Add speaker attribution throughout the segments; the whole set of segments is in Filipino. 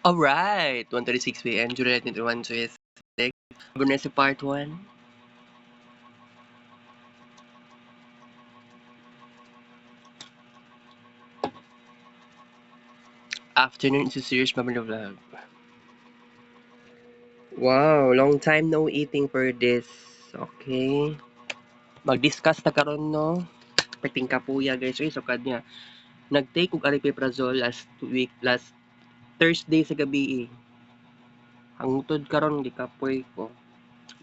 Speaker 1: Alright, 1:36 p.m. July 21, Suez. Bonus Part 1. Afternoon is a serious family vlog. Wow, long time no eating for this. Okay. Mag-discuss na karon no. Pating kapuya guys. So kanya. Nag-take og aripiprazole last Thursday sa gabi. Hangtod karon gikapoy ko.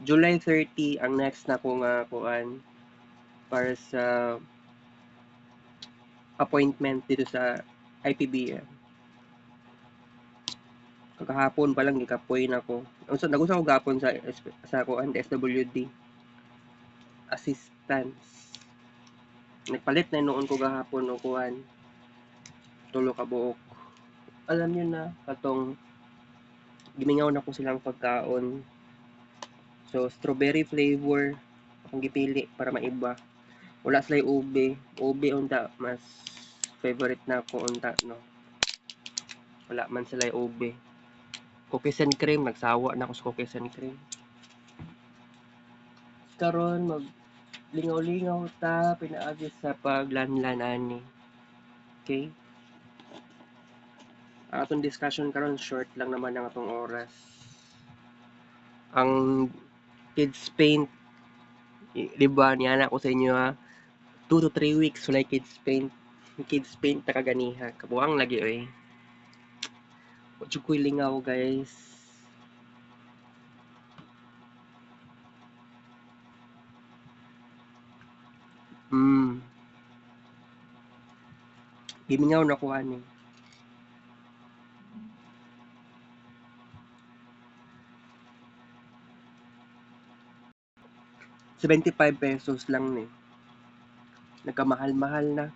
Speaker 1: July 30 ang next na ko nga kuan para sa appointment dito sa IPBM. Kagahapon pa lang gikapoy na ko. Unsa nagusa ko gapon sa kuan SWD assistance. Nagpalit na noon ko gahapon no kuan tulo ka buok. Alam niyo na katong gimingaw na ko silang pagkaon. So strawberry flavor akong gipili para maiba. Wala sila ube. Ube unta mas favorite na ko unta no. Wala man sila ube. Cookies and cream, nagsawa na ako sa cookies and cream. Karon mag lingaw-lingaw ta pinaagi sa paglanlan ani. Okay? Atong discussion karon short lang naman ang atong oras. Ang kids paint di ba niya ko sa inyo ha 2 to 3 weeks wala kids paint ta kaganiha kabuang lagi oy. Wala ko'y lingaw guys. Gimingaw na ko ani. ₱75 lang ni. Nagkamahal-mahal na.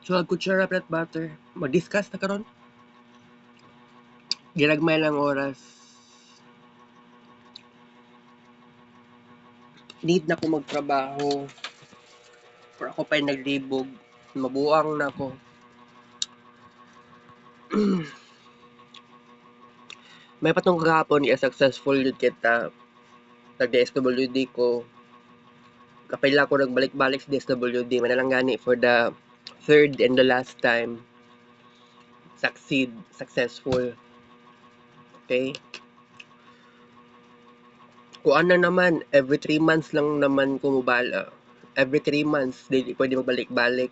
Speaker 1: So, kutsara peanut butter. Mag-discuss na karon. Ginagmay lang oras. Need na ko magtrabaho. Pero ako pa'y naglibog. Mabuang na ko. May patong kahapon successful yun kita. Nag-SWD ko. Kapila ko nagbalik-balik sa DSWD. Manalang gani for the third and the last time. Successful. Okay? Kuan na naman, every 3 months lang naman ko mobala. Every 3 months, di pwede mabalik-balik.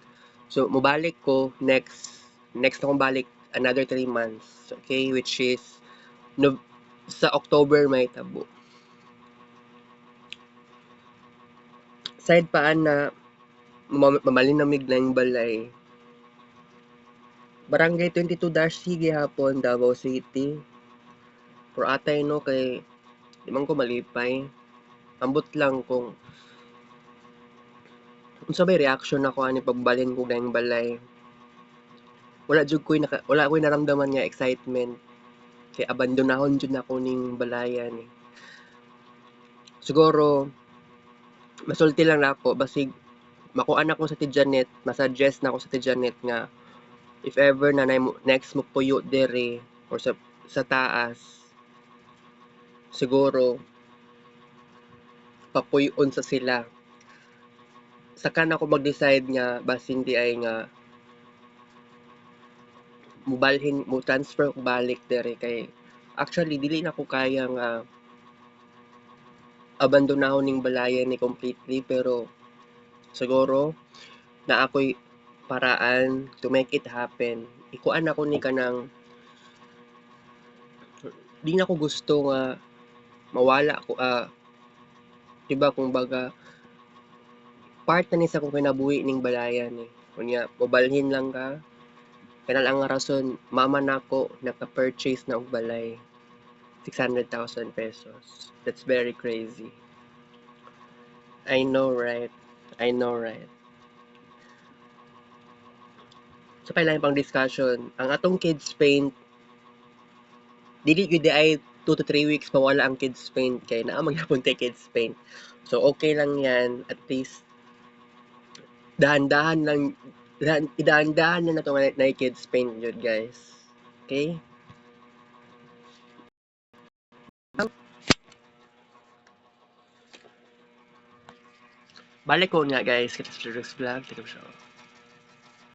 Speaker 1: So, mobalik ko next na kong balik, another 3 months. Okay, which is no, sa October may tabo. Side paan na mamalinamig na yung balay. Barangay 22-C gihapon, Davao City. Pero atay no, kay di man ko malipay. Ambot lang kung unsa may reaction ako ani pagbalhin ko gayong balay. Wala ko'y naramdaman nga excitement. Kay abandonahon jud nako ning balayan eh. Siguro masulti lang nako basig makuan ako sa ti Janet, masuggest nako sa ti Janet nga if ever na next mo puyo dere or sa taas siguro papuyon sa sila. Saka na ako mag-decide nga bas hindi ay nga mo transfer ko balik dere kay actually dili na ko kaya nga abandonahon ning balayan ni completely pero siguro na ako'y paraan to make it happen. Ikuan ako ni kanang di na ko gusto nga mawala ko 'di ba kung baga part na ni sa akong kinabuhi ning balayan eh. Kunya mobalhin lang ka kana lang nga rason mama nako naka-purchase na og balay 600,000 pesos. That's very crazy. I know right. I know right. So kailangan pang discussion. Ang atong kids paint dili gyud ay 2 to 3 weeks mawala ang kids paint kay naa man gyapon tay kids paint. So okay lang yan at least dahan-dahan lang dahan-dahan na nato na kids paint jud guys. Okay? Balik ko nga guys, kita sa vlog, take a show.